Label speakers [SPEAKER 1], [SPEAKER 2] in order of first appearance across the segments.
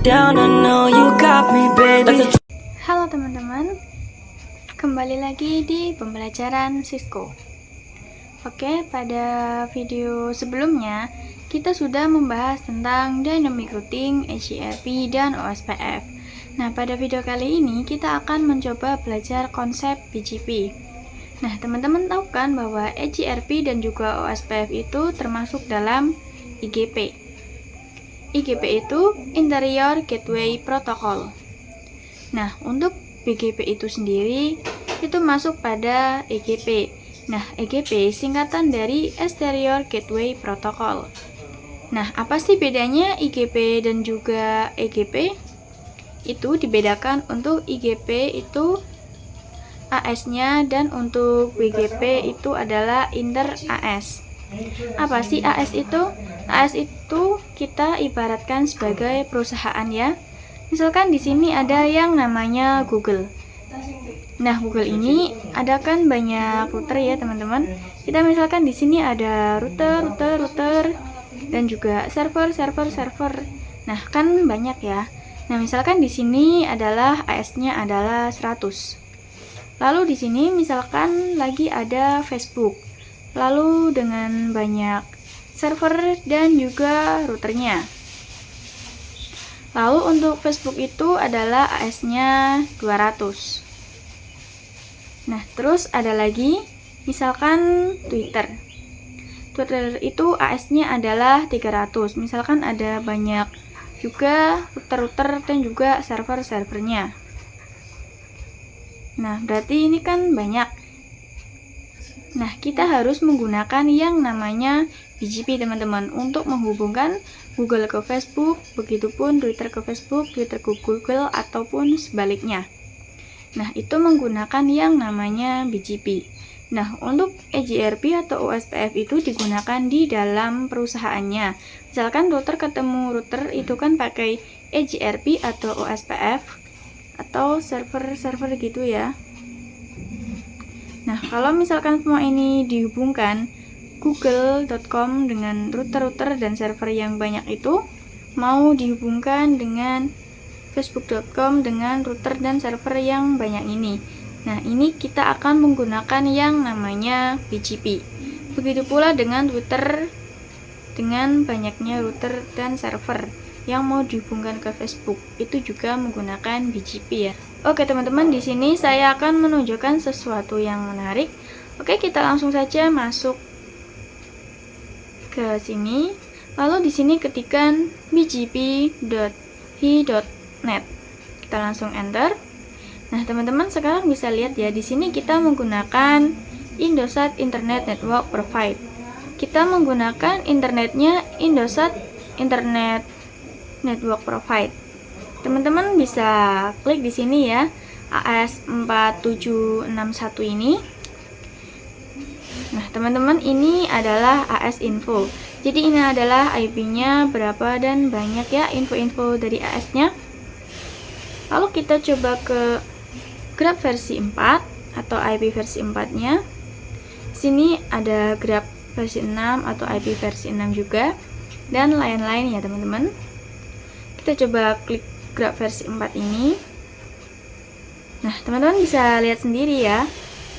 [SPEAKER 1] down, I know you got me, baby.
[SPEAKER 2] Halo teman-teman, kembali lagi di pembelajaran Cisco. Oke, pada video sebelumnya kita sudah membahas tentang dynamic routing, HIRP, dan OSPF. Nah, pada video kali ini kita akan mencoba belajar konsep BGP. Nah, teman-teman tahu kan bahwa HIRP dan juga OSPF itu termasuk dalam IGP. IGP itu Interior Gateway Protocol. Nah, untuk BGP itu sendiri itu masuk pada EGP. Nah, EGP singkatan dari Exterior Gateway Protocol. Nah, apa sih bedanya IGP dan juga EGP? Itu dibedakan untuk IGP itu AS-nya dan untuk BGP itu adalah Inter AS. Apa sih AS itu? AS itu kita ibaratkan sebagai perusahaan ya. Misalkan di sini ada yang namanya Google. Nah, Google ini ada kan banyak router ya, teman-teman. Kita misalkan di sini ada router dan juga server. Nah, kan banyak ya. Nah, misalkan di sini adalah AS-nya adalah 100. Lalu di sini misalkan lagi ada Facebook. Lalu dengan banyak server dan juga routernya. Lalu untuk Facebook itu adalah AS-nya 200. Nah, terus ada lagi misalkan Twitter. Twitter itu AS-nya adalah 300. Misalkan ada banyak juga router dan juga server-servernya. Nah, berarti ini kan banyak. Nah, kita harus menggunakan yang namanya BGP, teman-teman, untuk menghubungkan Google ke Facebook, begitupun Twitter ke Facebook, Twitter ke Google, ataupun sebaliknya. Nah, itu menggunakan yang namanya BGP. Nah, untuk EGRP atau OSPF itu digunakan di dalam perusahaannya. Misalkan router ketemu router itu kan pakai EGRP atau OSPF atau server gitu ya. Nah, kalau misalkan semua ini dihubungkan, google.com dengan router dan server yang banyak itu mau dihubungkan dengan facebook.com dengan router dan server yang banyak ini. Nah, ini kita akan menggunakan yang namanya BGP. Begitu pula dengan Twitter dengan banyaknya router dan server yang mau dihubungkan ke Facebook, itu juga menggunakan BGP ya. Oke teman-teman, di sini saya akan menunjukkan sesuatu yang menarik. Oke, kita langsung saja masuk ke sini. Lalu di sini ketikkan bgp.hi.net. Kita langsung enter. Nah, teman-teman sekarang bisa lihat ya, di sini kita menggunakan Indosat Internet Network Provide. Kita menggunakan internetnya Indosat Internet Network Provide. Teman-teman bisa klik di sini ya, AS4761 ini. Nah, teman-teman, ini adalah AS info. Jadi ini adalah IP-nya berapa dan banyak ya info-info dari AS-nya. Lalu kita coba ke grab versi 4 atau IP versi 4-nya. Sini ada grab versi 6 atau IP versi 6 juga dan lain-lain ya, teman-teman. Kita coba klik grab versi 4 ini. Nah, teman-teman bisa lihat sendiri ya.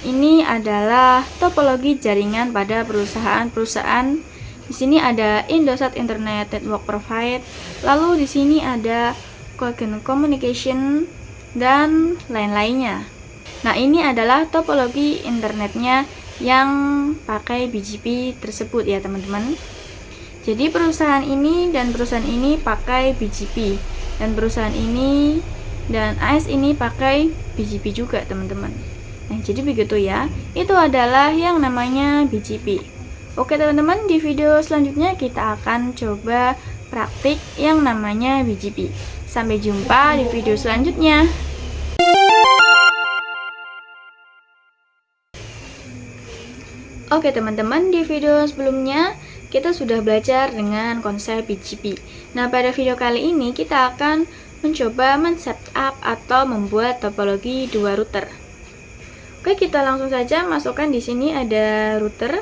[SPEAKER 2] Ini adalah topologi jaringan pada perusahaan-perusahaan. Di sini ada Indosat Internet Network Provide, lalu di sini ada Cogent Communication dan lain-lainnya. Nah, ini adalah topologi internetnya yang pakai BGP tersebut ya, teman-teman. Jadi perusahaan ini dan perusahaan ini pakai BGP, dan perusahaan ini dan AS ini pakai BGP juga, teman-teman. Nah, jadi begitu ya. Itu adalah yang namanya BGP. Oke, teman-teman, di video selanjutnya kita akan coba praktik yang namanya BGP. Sampai jumpa di video selanjutnya. Oke, teman-teman, di video sebelumnya kita sudah belajar dengan konsep BGP. Nah, pada video kali ini kita akan mencoba men-setup atau membuat topologi dua router. Oke, kita langsung saja masukkan di sini ada router.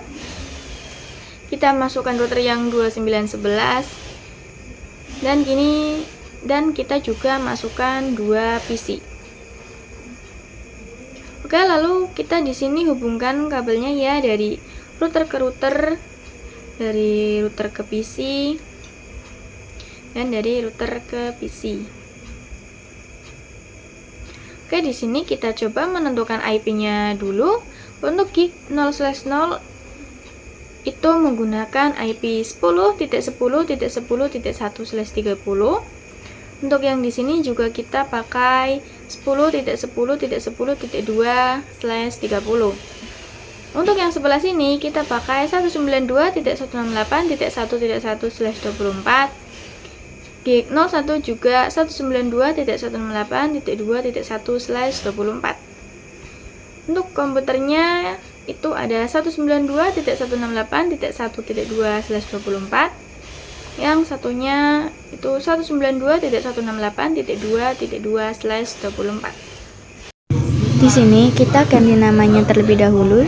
[SPEAKER 2] Kita masukkan router yang 2911 dan gini dan kita juga masukkan 2 PC. Oke, lalu kita di sini hubungkan kabelnya ya dari router ke router, dari router ke PC, dan dari router ke PC. Oke, di sini kita coba menentukan IP-nya dulu. Untuk gig 0/0 itu menggunakan IP 10.10.10.1/30. Untuk yang di sini juga kita pakai 10.10.10.2/30. Untuk yang sebelah sini kita pakai 192.168.1.1/24. Gig 01 juga 192.168.2.1/24. Untuk komputernya itu ada 192.168.1.2/24. Yang satunya itu 192.168.2.2/24.
[SPEAKER 3] Di sini kita ganti namanya terlebih dahulu.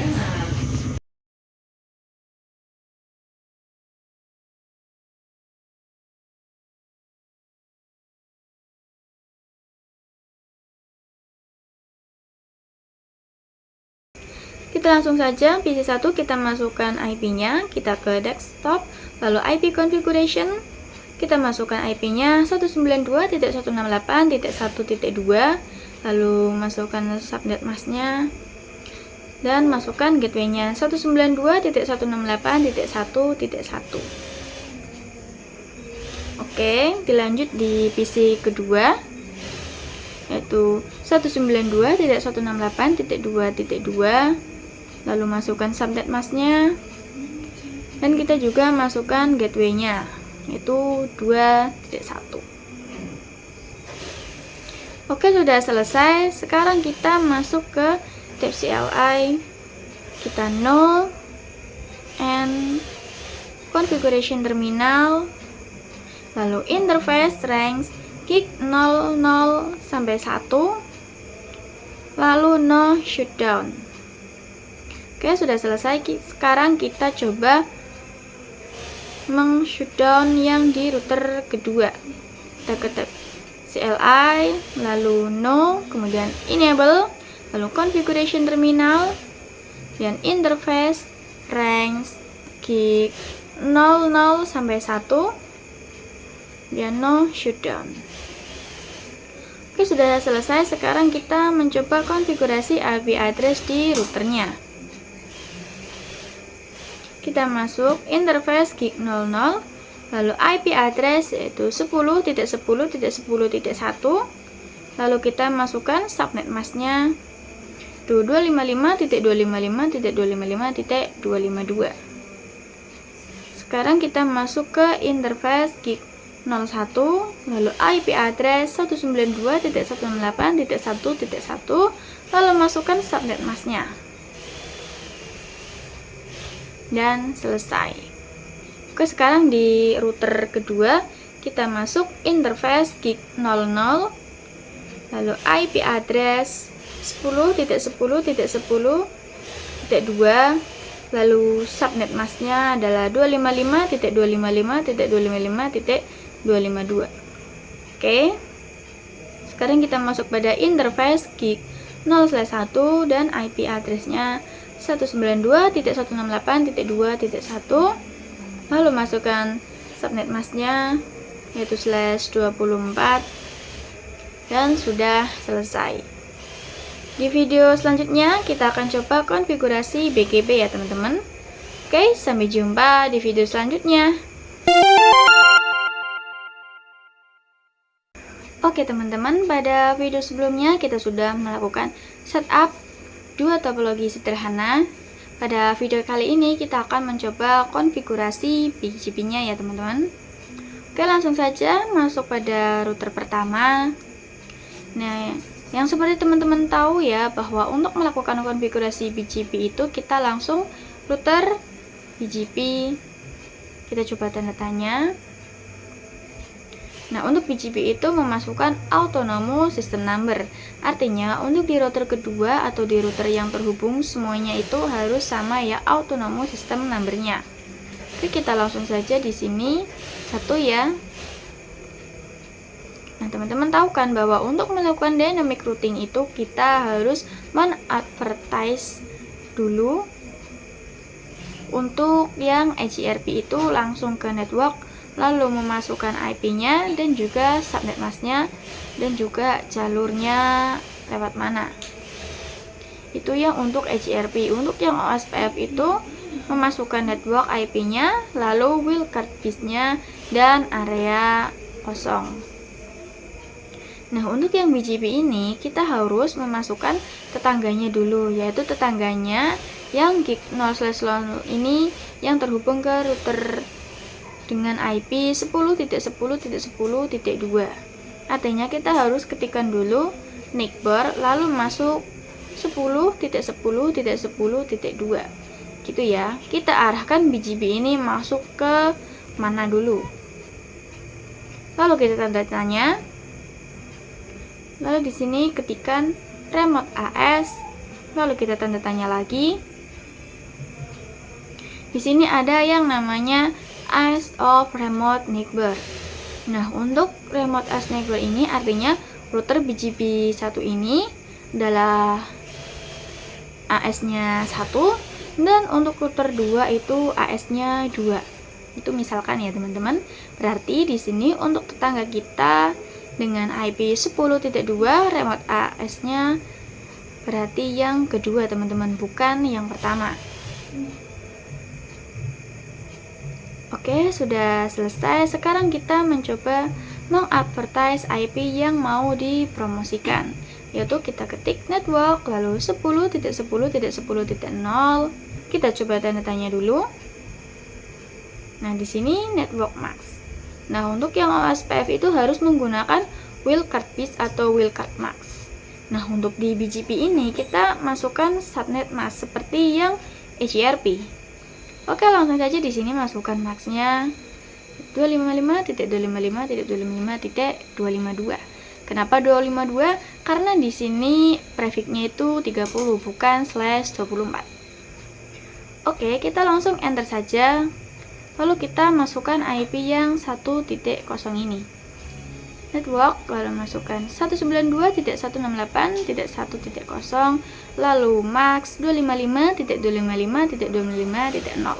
[SPEAKER 2] Kita langsung saja PC1 kita masukkan IP-nya, kita ke desktop, lalu IP configuration, kita masukkan IP-nya 192.168.1.2, lalu masukkan subnet mask-nya dan masukkan gateway-nya 192.168.1.1. Oke, dilanjut di PC kedua yaitu 192.168.2.2, lalu masukkan subnet mask-nya dan kita juga masukkan gateway-nya yaitu 2.1. Oke, sudah selesai. Sekarang kita masuk ke tab CLI, kita no and configuration terminal, lalu interface range gig 00 sampai 1, lalu no shutdown. Oke, sudah selesai. Sekarang kita coba meng-shutdown yang di router kedua. Kita ke tab CLI, lalu no, kemudian enable, lalu configuration terminal, dan interface range gig 00 sampai 1, dan no shutdown. Oke, sudah selesai. Sekarang kita mencoba konfigurasi IP address di routernya. Kita masuk interface gig 00, lalu IP address yaitu 10.10.10.1, lalu kita masukkan subnet mask-nya 255.255.255.252. Sekarang kita masuk ke interface gig 01, lalu IP address 192.168.1.1, lalu masukkan subnet mask-nya dan selesai. Oke, sekarang di router kedua kita masuk interface gig 00, lalu IP address 10.10.10.2, lalu subnet mask-nya adalah 255.255.255.252. Oke, sekarang kita masuk pada interface gig 0/1 dan IP address-nya 192.168.2.1, lalu masukkan subnet mask-nya yaitu /24 dan sudah selesai. Di video selanjutnya kita akan coba konfigurasi BGP ya teman-teman. Oke, sampai jumpa di video selanjutnya. Oke teman-teman, pada video sebelumnya kita sudah melakukan setup 2 topologi sederhana. Pada video kali ini kita akan mencoba konfigurasi BGP-nya ya teman-teman. Oke, langsung saja masuk pada router pertama. Nah, yang seperti teman-teman tahu ya, bahwa untuk melakukan konfigurasi BGP itu kita langsung router BGP. Kita coba tanda tanya. Nah, untuk BGP itu memasukkan autonomous system number. Artinya, untuk di router kedua atau di router yang terhubung, semuanya itu harus sama ya autonomous system numbernya. Oke, kita langsung saja di sini 1 ya. Nah, teman-teman tahu kan bahwa untuk melakukan dynamic routing itu kita harus men-advertise dulu. Untuk yang EGRP itu langsung ke network, lalu memasukkan IP-nya dan juga subnet mask-nya dan juga jalurnya lewat mana. Itu yang untuk EGRP. Untuk yang OSPF itu memasukkan network IP-nya, lalu wildcard bus-nya dan area kosong. Nah, untuk yang BGP ini kita harus memasukkan tetangganya dulu, yaitu tetangganya yang gig 0/0 ini yang terhubung ke router dengan IP 10.10.10.2. Artinya kita harus ketikkan dulu NIC bar lalu masuk 10.10.10.2. Gitu ya. Kita arahkan BGP ini masuk ke mana dulu. Lalu kita tanda tanya. Lalu di sini ketikkan remote AS. Lalu kita tanda tanya lagi. Di sini ada yang namanya AS of remote neighbor. Nah, untuk remote AS neighbor ini artinya router BGP 1 ini adalah AS-nya 1 dan untuk router 2 itu AS-nya 2. Itu misalkan ya, teman-teman. Berarti di sini untuk tetangga kita dengan IP 10.2 remote AS-nya berarti yang kedua, teman-teman, bukan yang pertama. Oke, sudah selesai. Sekarang kita mencoba mengadvertise IP yang mau dipromosikan, yaitu kita ketik network lalu 10.10.10.0. Kita coba tanda tanya dulu. Nah, di sini network mask. Nah, untuk yang OSPF itu harus menggunakan wildcard bus atau wildcard mask. Nah, untuk di BGP ini kita masukkan subnet mask seperti yang EGRP. Oke, langsung saja di sini masukkan masknya 255.255.255.252. Kenapa 252? Karena di sini prefixnya itu 30 bukan /24. Oke, kita langsung enter saja. Lalu kita masukkan IP yang 1.0 ini. Network, lalu masukkan 192.168.1.0, lalu max 255.255.255.0.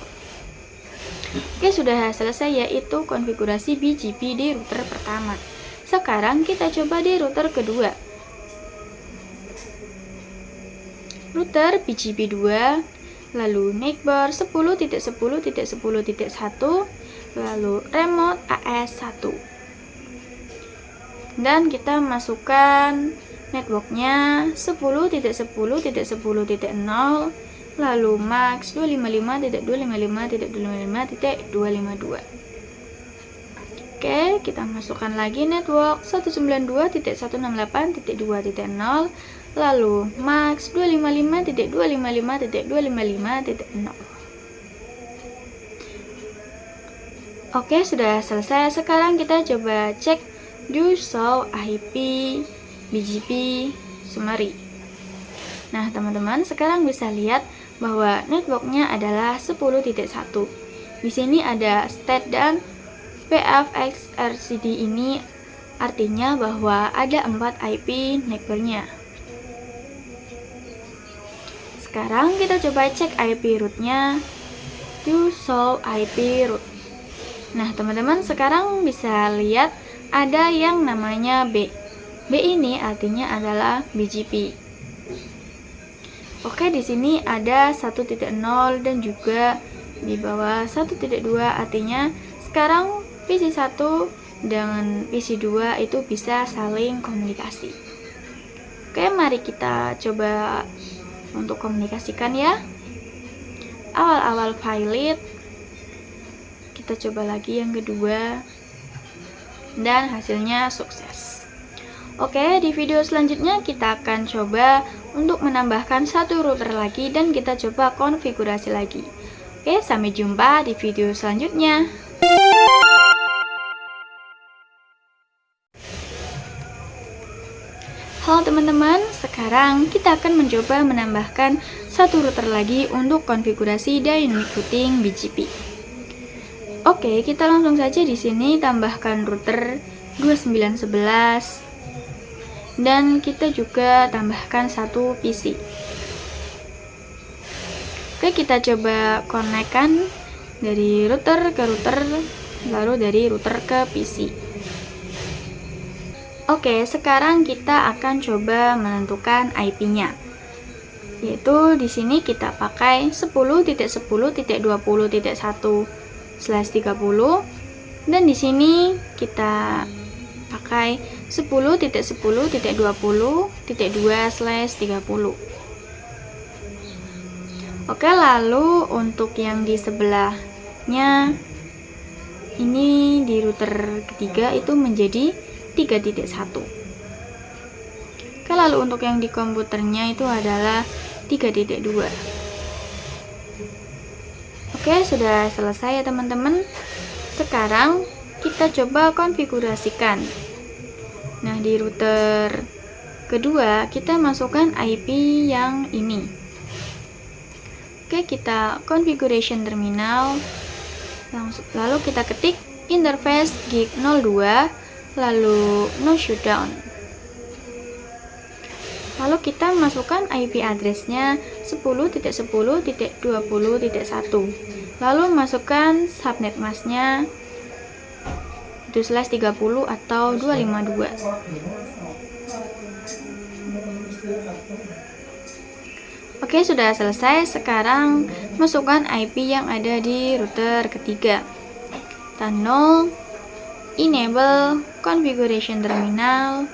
[SPEAKER 2] Oke, sudah selesai, yaitu konfigurasi BGP di router pertama. Sekarang kita coba di router kedua. Router BGP 2, lalu NIC bar 10.10.10.1, lalu remote AS 1. Dan kita masukkan networknya 10.10.10.0, lalu max 255.255.255.252. Oke, kita masukkan lagi network 192.168.2.0, lalu max 255.255.255.0. Oke, sudah selesai. Sekarang kita coba cek do show IP BGP summary. Nah, teman-teman, sekarang bisa lihat bahwa networknya adalah 10.1. Di sini ada state dan PFXRCD ini artinya bahwa ada 4 IP neighbornya. Sekarang kita coba cek IP rootnya, do show IP root. Nah, teman-teman, sekarang bisa lihat ada yang namanya B. B ini artinya adalah BGP. Oke, di sini ada 1.0 dan juga di bawah 1.2 artinya sekarang PC1 dengan PC2 itu bisa saling komunikasi. Oke, mari kita coba untuk komunikasikan ya. Awal-awal pilot, kita coba lagi yang kedua. Dan hasilnya sukses. Oke, di video selanjutnya kita akan coba untuk menambahkan satu router lagi dan kita coba konfigurasi lagi. Oke, sampai jumpa di video selanjutnya. Halo teman-teman, sekarang kita akan mencoba menambahkan satu router lagi untuk konfigurasi dynamic routing BGP. Oke, kita langsung saja di sini tambahkan router 2911, dan kita juga tambahkan satu PC. Oke, kita coba konekkan dari router ke router, lalu dari router ke PC. Oke, sekarang kita akan coba menentukan IP-nya. Yaitu di sini kita pakai 10.10.20.1/30, dan di sini kita pakai 10.10.20.2/30. Oke, lalu untuk yang di sebelahnya ini di router ketiga itu menjadi 3.1. Oke, lalu untuk yang di komputernya itu adalah 3.2. Oke, sudah selesai ya teman-teman. Sekarang kita coba konfigurasikan. Nah, di router kedua kita masukkan IP yang ini. Oke, kita configuration terminal, lalu kita ketik interface gig 02, lalu no shutdown. Lalu kita masukkan IP addressnya 10.10.20.1, lalu masukkan subnet masknya itu /30 atau 252. Oke, sudah selesai. Sekarang masukkan IP yang ada di router ketiga. Kita enable configuration terminal,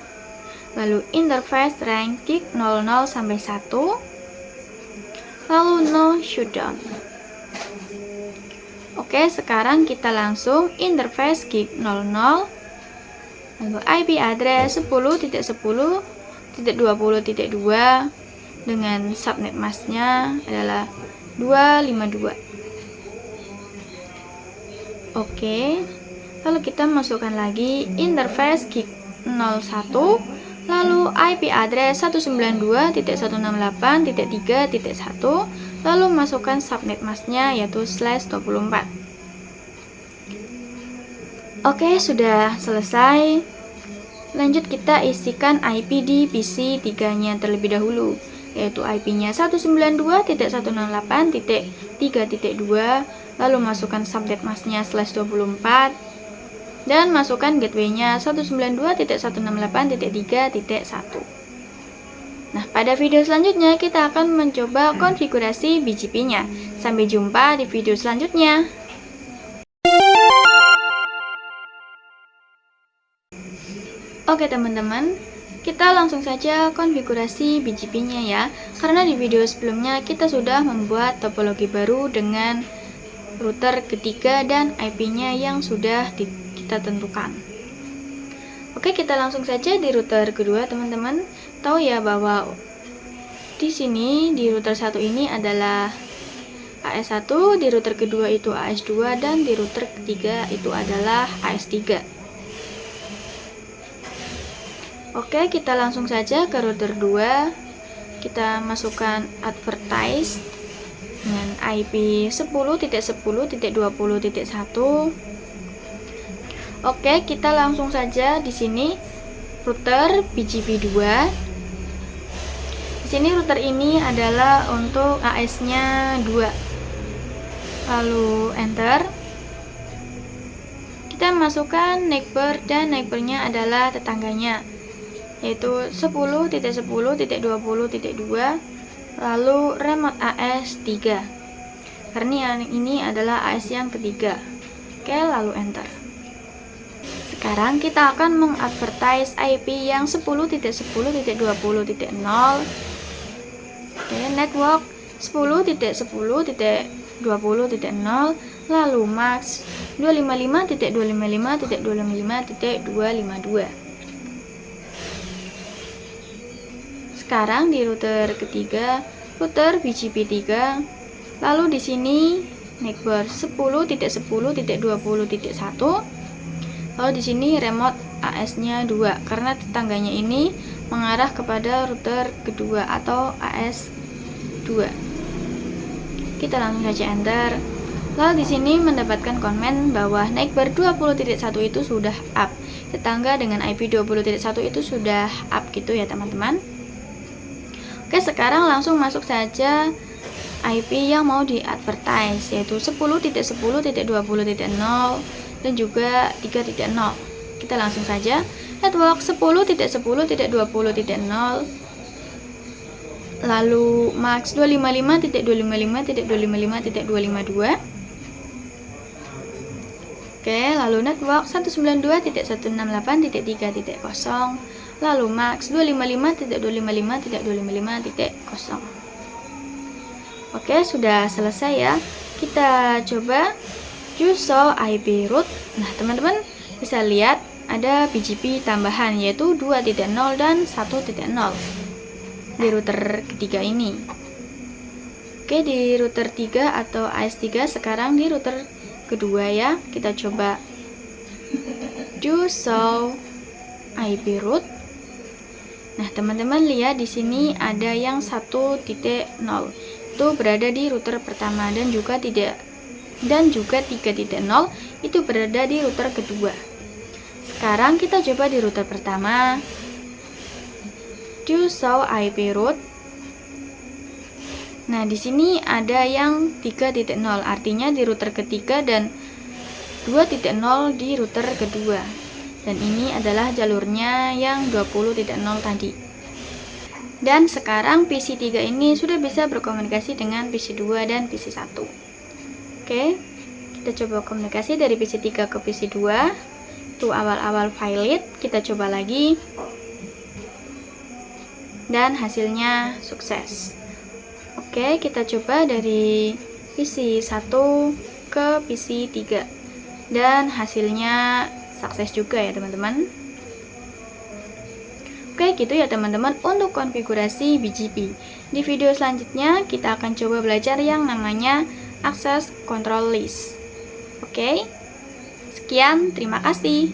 [SPEAKER 2] lalu interface range gig 00 sampai 1, lalu no shutdown. Oke, sekarang kita langsung interface gig 00, lalu IP address 10.10.20.2 dengan subnet masknya adalah 252. Oke, lalu kita masukkan lagi interface gig 01, lalu IP address 192.168.3.1, lalu masukkan subnet masknya yaitu /24. Oke, sudah selesai. Lanjut kita isikan IP di PC 3-nya terlebih dahulu, yaitu IP-nya 192.168.3.2, lalu masukkan subnet masknya /24, dan masukkan gateway-nya 192.168.3.1. Nah, pada video selanjutnya kita akan mencoba konfigurasi BGP-nya. Sampai jumpa di video selanjutnya. Oke teman-teman, kita langsung saja konfigurasi BGP-nya ya. Karena di video sebelumnya kita sudah membuat topologi baru dengan router ketiga dan IP-nya yang sudah kita tentukan. Oke, kita langsung saja di router kedua teman-teman. Tahu ya bahwa di sini di router satu ini adalah AS1, di router kedua itu AS2, dan di router ketiga itu adalah AS3. Oke, kita langsung saja ke router 2. Kita masukkan advertise dengan IP 10.10.20.1. Oke, kita langsung saja di sini router BGP 2. Di sini router ini adalah untuk AS-nya 2. Lalu enter. Kita masukkan neighbor, dan neighbornya adalah tetangganya, yaitu 10.10.20.2, lalu remote AS 3, karena yang ini adalah AS yang ketiga. Oke, lalu enter. Sekarang kita akan mengadvertise IP yang 10.10.20.0. Oke, network 10.10.20.0, lalu max 255.255.255.252. Sekarang di router ketiga, router BGP 3, lalu di sini neighbor 10.10.20.1, lalu di sini remote AS-nya 2, karena tetangganya ini mengarah kepada router kedua atau AS 2. Kita langsung saja enter. Lalu di sini mendapatkan komen bahwa Neckbar 20.1 itu sudah up. Tetangga dengan IP 20.1 itu sudah up gitu ya teman-teman. Oke, sekarang langsung masuk saja IP yang mau di advertise, yaitu 10.10.20.0 dan juga 3.0. Kita langsung saja network 10.10.20.0, lalu max 255.255.255.252. Oke, lalu network 192.168.3.0, lalu max 255.255.255.0. Oke, sudah selesai ya. Kita coba use show IP root. Nah, teman-teman bisa lihat ada BGP tambahan yaitu 2.0 dan 1.0 di router ketiga ini. Oke, di router 3 atau AS3, sekarang di router kedua ya. Kita coba do show IP root. Nah, teman-teman lihat di sini ada yang 1.0 itu berada di router pertama dan juga 3.0 itu berada di router kedua. Sekarang kita coba di router pertama do show IP root. Nah, di sini ada yang 3.0, artinya di router ketiga dan 2.0 di router kedua. Dan ini adalah jalurnya yang 20.0 tadi. Dan sekarang PC3 ini sudah bisa berkomunikasi dengan PC2 dan PC1. Oke, kita coba komunikasi dari PC3 ke PC2. Itu awal-awal valid, kita coba lagi. Dan hasilnya sukses. Oke, kita coba dari PC1 ke PC3 dan hasilnya sukses juga ya teman-teman. Oke, gitu ya teman-teman untuk konfigurasi BGP. Di video selanjutnya kita akan coba belajar yang namanya access control list. Oke, sekian, terima kasih.